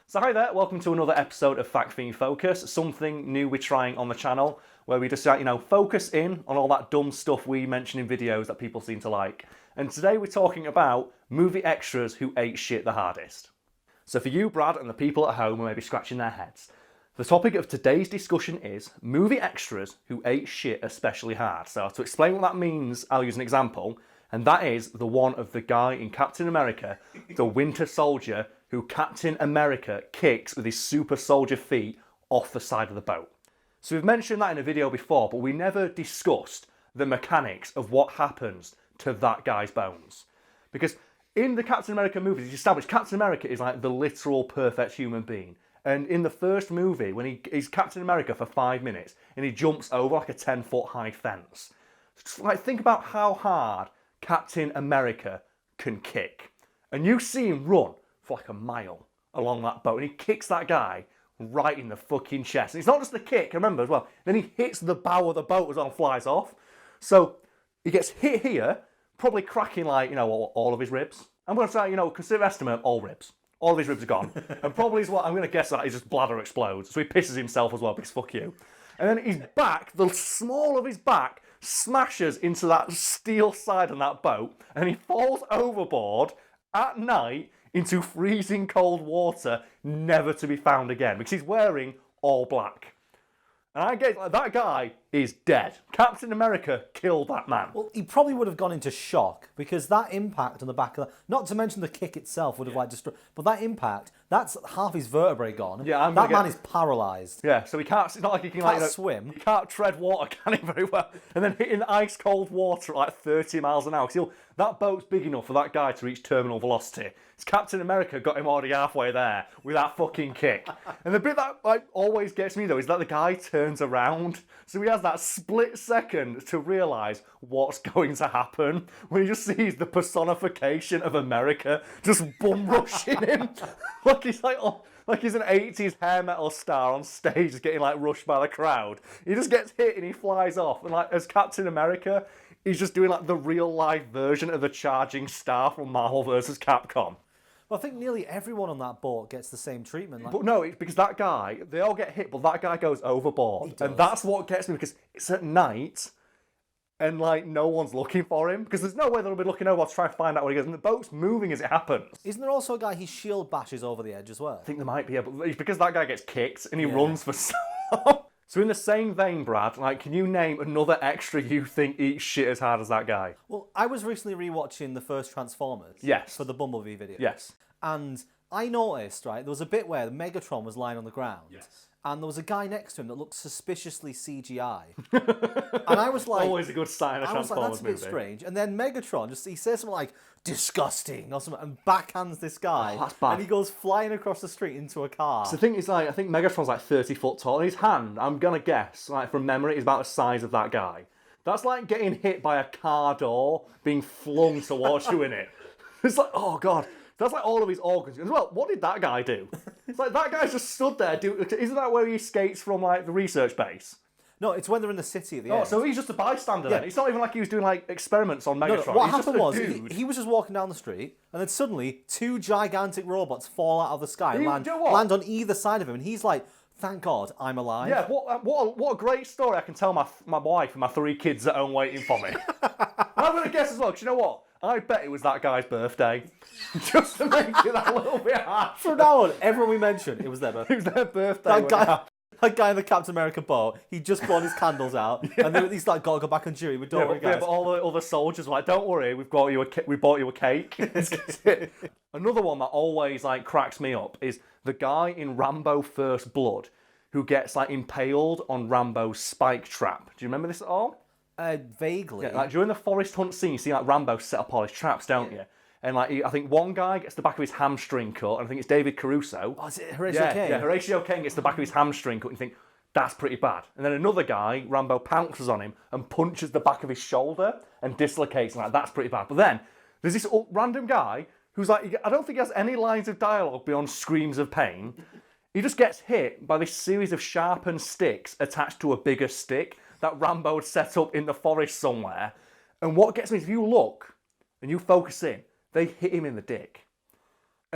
So hi there, welcome to another episode of Fact Fiend Focus, something new we're trying on the channel, where we just, focus in on all that dumb stuff we mention in videos that people seem to like. And today we're talking about movie extras who ate shit the hardest. So for you, Brad, and the people at home who may be scratching their heads, the topic of today's discussion is movie extras who ate shit especially hard. So to explain what that means, I'll use an example, and that is the one of the guy in Captain America, the Winter Soldier, who Captain America kicks with his super soldier feet off the side of the boat. So we've mentioned that in a video before, but we never discussed the mechanics of what happens to that guy's bones. Because in the Captain America movies, it's established Captain America is like the literal perfect human being. And in the first movie, when he's Captain America for 5 minutes, and he jumps over like a 10-foot high fence. Just like think about how hard Captain America can kick. And you see him run for like a mile along that boat, and he kicks that guy right in the fucking chest. And it's not just the kick, remember as well, then he hits the bow of the boat as well and flies off. So he gets hit here, probably cracking like, all of his ribs. I'm going to say, consider estimate, all ribs. All of his ribs are gone. And probably is what I'm going to guess that his bladder explodes. So he pisses himself as well, because fuck you. And then his back, the small of his back, smashes into that steel side on that boat, and he falls overboard at night into freezing cold water, never to be found again, because he's wearing all black. And I guess that guy is dead. Captain America killed that man. Well, he probably would have gone into shock, because that impact on the back of that, not to mention the kick itself would have destroyed, but that impact, that's half his vertebrae gone. Yeah, that man is paralysed. Yeah, so he can't, it's not like he can swim. He can't tread water, can he, very well? And then hitting ice cold water at like 30 miles an hour. Because that boat's big enough for that guy to reach terminal velocity. It's Captain America got him already halfway there with that fucking kick. And the bit that always gets me though is that the guy turns around. So he has that split second to realise what's going to happen when he just sees the personification of America just bum rushing him. like he's an 80s hair metal star on stage getting rushed by the crowd. He just gets hit and he flies off. And as Captain America, he's just doing the real life version of the charging star from Marvel vs. Capcom. Well, I think nearly everyone on that boat gets the same treatment. But no, it's because that guy, they all get hit, but that guy goes overboard. And that's what gets me, because it's at night, and no one's looking for him, because there's no way they'll be looking over to try and find out where he goes, and the boat's moving as it happens. Isn't there also a guy his shield bashes over the edge as well? I think there might be, but it's because that guy gets kicked, and he runs for so long. So in the same vein, Brad, can you name another extra you think eats shit as hard as that guy? Well, I was recently rewatching the first Transformers. Yes. For the Bumblebee video. Yes. And I noticed, right, there was a bit where Megatron was lying on the ground. Yes. And there was a guy next to him that looked suspiciously CGI. And I was like... Always a good sign of Transformers movie. I was like, that's a bit strange. And then Megatron, he says something like, disgusting, or something, and backhands this guy. Oh, that's bad. And he goes flying across the street into a car. So the thing is, I think Megatron's 30 foot tall, and his hand, I'm going to guess, from memory, is about the size of that guy. That's like getting hit by a car door, being flung towards you in it. It's oh God. That's all of his organs. As well, what did that guy do? It's that guy's just stood there. Isn't that where he escapes from the research base? No, it's when they're in the city at the end. So he's just a bystander then. It's not even like he was doing experiments on Megatron. No, what happened was he was just walking down the street, and then suddenly 2 gigantic robots fall out of the sky and land on either side of him, and he's like, thank God I'm alive. Yeah, what a great story I can tell my wife and my 3 kids at home waiting for me. I'm going to guess as well, because you know what? I bet it was that guy's birthday. Just to make it a little bit hard. From now on, everyone we mention, it was their birthday. It was their birthday. That guy in the Captain America boat, he just blown his candles out, and then he's got to go back and chewy. Don't worry, guys. Yeah, but all the other soldiers were like, don't worry, we bought you a cake. Another one that always cracks me up is the guy in Rambo First Blood who gets impaled on Rambo's spike trap. Do you remember this at all? Vaguely. Yeah, during the forest hunt scene, you see Rambo set up all his traps, don't you? And I think one guy gets the back of his hamstring cut, and I think it's David Caruso. Oh, is it Horatio Caine? Yeah, Horatio Caine gets the back of his hamstring cut, and you think, that's pretty bad. And then another guy, Rambo pounces on him and punches the back of his shoulder and dislocates, and that's pretty bad. But then, there's this random guy who's I don't think he has any lines of dialogue beyond screams of pain. He just gets hit by this series of sharpened sticks attached to a bigger stick that Rambo had set up in the forest somewhere. And what gets me is if you look and you focus in, they hit him in the dick.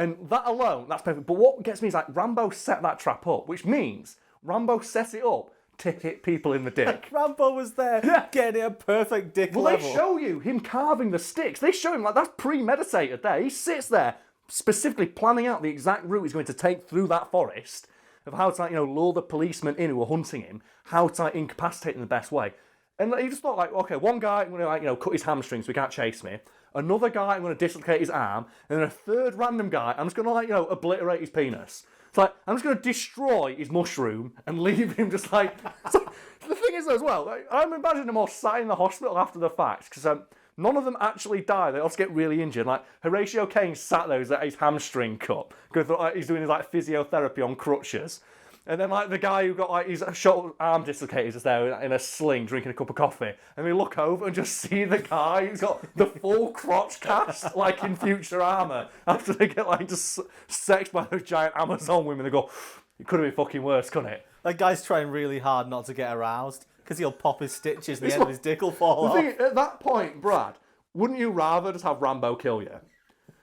And that alone, that's perfect. But what gets me is like Rambo set that trap up, which means Rambo set it up to hit people in the dick. Rambo was there getting a perfect dick level. They show you him carving the sticks. They show him like that's premeditated there. He sits there specifically planning out the exact route he's going to take through that forest of how to, like, lure the policemen in who are hunting him, how to, like, incapacitate him the best way. And he just thought, like, okay, one guy, I'm going to, cut his hamstring so he can't chase me. Another guy, I'm going to dislocate his arm. And then a third random guy, I'm just going to, obliterate his penis. It's like, I'm just going to destroy his mushroom and leave him just like... So, the thing is, as well, like, I'm imagining them all sat in the hospital after the fact, because none of them actually die. They also get really injured. Like, Horatio Kane sat there, his hamstring cut, because he's doing his, like, physiotherapy on crutches. And then, like, the guy who got, like, his shoulder arm dislocated is there in a sling drinking a cup of coffee. And we look over and just see the guy who's got the full crotch cast, like in Futurama, after they get, like, just sexed by those giant Amazon women. They go, it could have been fucking worse, couldn't it? That guy's trying really hard not to get aroused, because he'll pop his stitches and the end of his dick will fall off. Thing, at that point, Brad, wouldn't you rather just have Rambo kill you?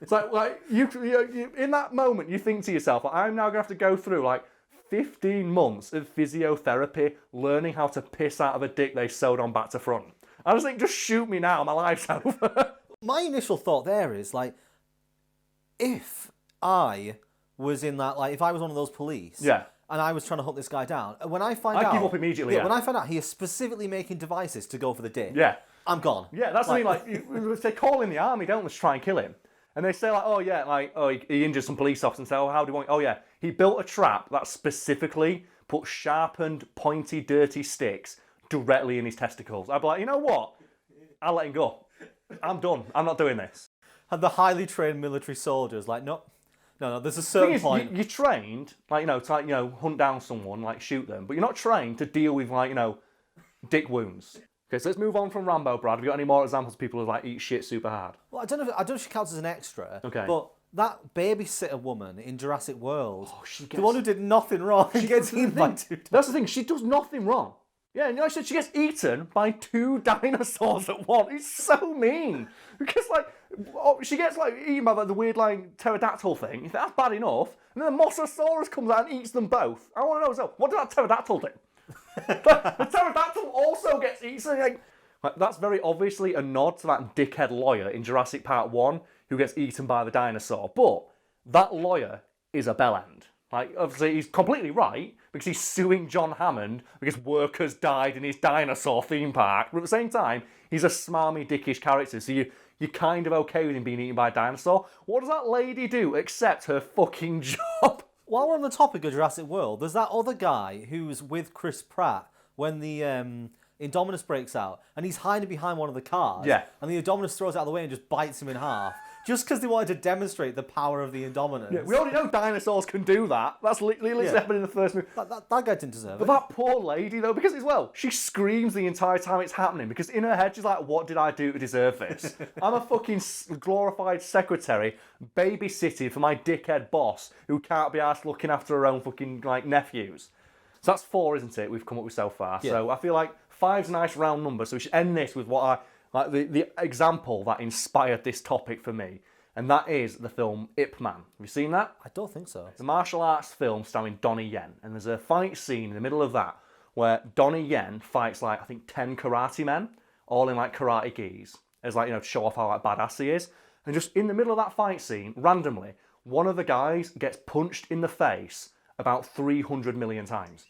It's like you in that moment, you think to yourself, like, I'm now going to have to go through, like, 15 months of physiotherapy, learning how to piss out of a dick they sewed on back to front. I just think, just shoot me now, my life's over. My initial thought there is, like, if I was in that, like, if I was one of those police, and I was trying to hunt this guy down, when I find out... I'd give up immediately, When I find out he is specifically making devices to go for the dick, I'm gone. Yeah, that's like, the thing, like, they call in the army, don't they, to try and kill him. And they say, like, he injured some police officers, and say, how do you want... Oh, yeah, he built a trap that specifically put sharpened, pointy, dirty sticks directly in his testicles. I'd be like, you know what? I'll let him go. I'm done. I'm not doing this. And the highly trained military soldiers, like, no, there's a certain point... You're trained, like, to, like, hunt down someone, like, shoot them, but you're not trained to deal with, like, dick wounds. Okay, so let's move on from Rambo, Brad. Have you got any more examples of people who, like, eat shit super hard? Well, I don't know if she counts as an extra. Okay. But that babysitter woman in Jurassic World, the one who did nothing wrong, she gets eaten by 2 dinosaurs. That's the thing. She does nothing wrong. Yeah, and like I said, she gets eaten by 2 dinosaurs at once. It's so mean because, like, she gets, like, eaten by, like, the weird, like, pterodactyl thing. You think that's bad enough, and then the Mosasaurus comes out and eats them both. I want to know, so what did that pterodactyl do? The pterodactyl also gets eaten. So, like, that's very obviously a nod to that dickhead lawyer in Jurassic Park 1 who gets eaten by the dinosaur. But that lawyer is a bellend. Like, obviously, he's completely right because he's suing John Hammond because workers died in his dinosaur theme park. But at the same time, he's a smarmy, dickish character. So you're kind of okay with him being eaten by a dinosaur. What does that lady do except her fucking job? While we're on the topic of Jurassic World, there's that other guy who's with Chris Pratt when the Indominus breaks out, and he's hiding behind one of the cars. Yeah. And the Indominus throws it out of the way and just bites him in half. Just because they wanted to demonstrate the power of the Indominus. Yeah, we already know dinosaurs can do that. That's literally happened in the first movie. That guy didn't deserve it. But that poor lady, though, because as well, she screams the entire time it's happening, because in her head she's like, what did I do to deserve this? I'm a fucking glorified secretary babysitting for my dickhead boss who can't be arsed looking after her own fucking, like, nephews. So that's 4, isn't it, we've come up with so far. Yeah. So I feel like 5's a nice round number, so we should end this with what like the example that inspired this topic for me, and that is the film Ip Man. Have you seen that? I don't think so. It's a martial arts film starring Donnie Yen, and there's a fight scene in the middle of that where Donnie Yen fights, like, I think 10 karate men, all in, like, karate gis, as, like, to show off how, like, badass he is. And just in the middle of that fight scene, randomly, one of the guys gets punched in the face about 300 million times.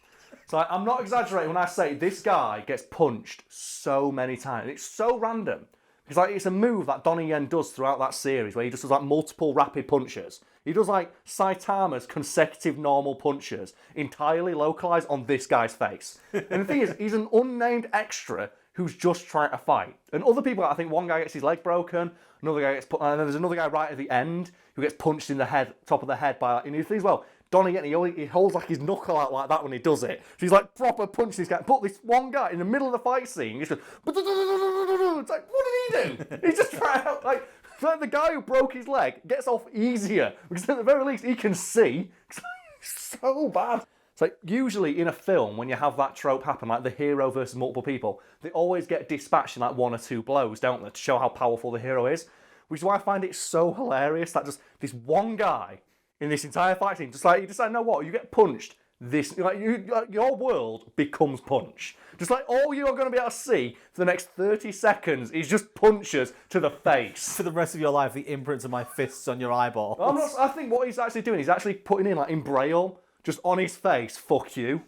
So I'm not exaggerating when I say this guy gets punched so many times. It's so random. Because, like, it's a move that Donnie Yen does throughout that series where he just does, like, multiple rapid punches. He does, like, Saitama's consecutive normal punches entirely localised on this guy's face. And the thing is, he's an unnamed extra who's just trying to fight. And other people, I think one guy gets his leg broken, another guy gets put, and then there's another guy right at the end who gets punched in the head, top of the head by, like, and you think, well, Donnie Yen, he holds, like, his knuckle out like that when he does it. So he's, like, proper punching this guy. But this one guy in the middle of the fight scene, he's just, it's like, what did he do? He's just trying out, like the guy who broke his leg gets off easier because at the very least he can see. It's so bad. It's like, usually in a film, when you have that trope happen, like the hero versus multiple people, they always get dispatched in, like, 1 or 2 blows, don't they, to show how powerful the hero is. which is why I find it so hilarious that just this one guy in this entire fight scene, just like, you decide, know what, you get punched, your world becomes punch. Just like all you're going to be able to see for the next 30 seconds is just punches to the face. For the rest of your life, the imprints of my fists on your eyeballs. I think what he's actually doing, he's actually putting in, like, in Braille, just on his face, fuck you.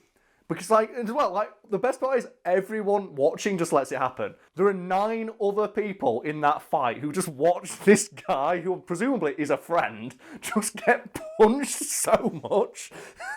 Because, like, as well, like, the best part is everyone watching just lets it happen. There are 9 other people in that fight who just watch this guy, who presumably is a friend, just get punched so much.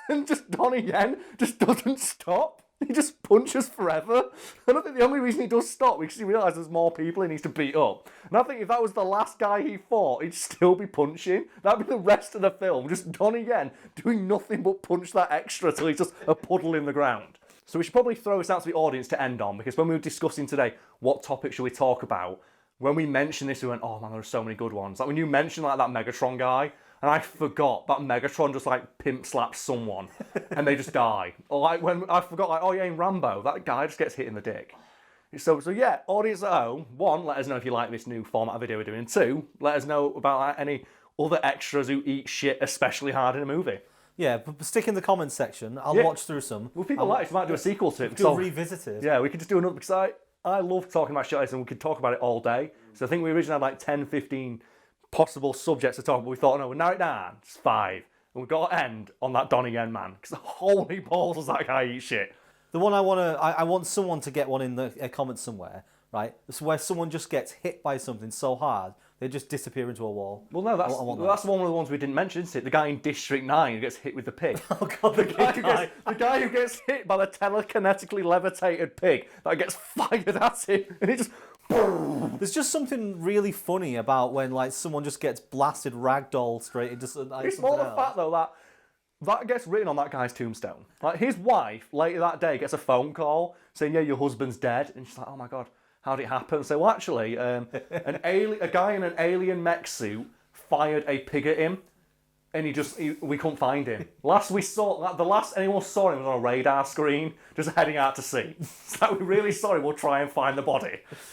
And just Donnie Yen just doesn't stop. He just punches forever. And I think the only reason he does stop is because he realises there's more people he needs to beat up. And I think if that was the last guy he fought, he'd still be punching. That'd be the rest of the film. Just Donnie Yen doing nothing but punch that extra till he's just a puddle in the ground. So we should probably throw this out to the audience to end on, because when we were discussing today what topic should we talk about, when we mentioned this, we went, oh man, there are so many good ones. Like when you mentioned like that Megatron guy, and I forgot that Megatron just like pimp slaps someone and they just die. Or like when I forgot, like, oh yeah, in Rambo, that guy just gets hit in the dick. So yeah, audience at home, 1, let us know if you like this new format of video we're doing. 2, let us know about like, any other extras who eat shit especially hard in a movie. Yeah, but stick in the comments section. I'll watch through some. Well, people like it. We might do a sequel to it. Do a revisited. Yeah, we could just do another, because I love talking about shit like this and we could talk about it all day. So I think we originally had like 10, 15 possible subjects to talk about, but we thought, no, we'll narrow it down. It's 5. And we've got to end on that Donnie Yen man, because holy balls does that guy eat shit. The one I want someone to get one in the comments somewhere, right? It's where someone just gets hit by something so hard, they just disappear into a wall. Well, no, that's one of the ones we didn't mention, isn't it? The guy in District 9 who gets hit with the pig. Oh, God, the guy who gets hit by the telekinetically levitated pig that gets fired at him, and it just... There's just something really funny about when like someone just gets blasted ragdoll straight into like, it's more the fact though that gets written on that guy's tombstone. Like his wife later that day gets a phone call saying, yeah, your husband's dead, and she's like, oh my god, how did it happen? So well, actually, a guy in an alien mech suit fired a pig at him, and we couldn't find him. The last anyone saw him was on a radar screen, just heading out to sea. So we're really sorry, we'll try and find the body.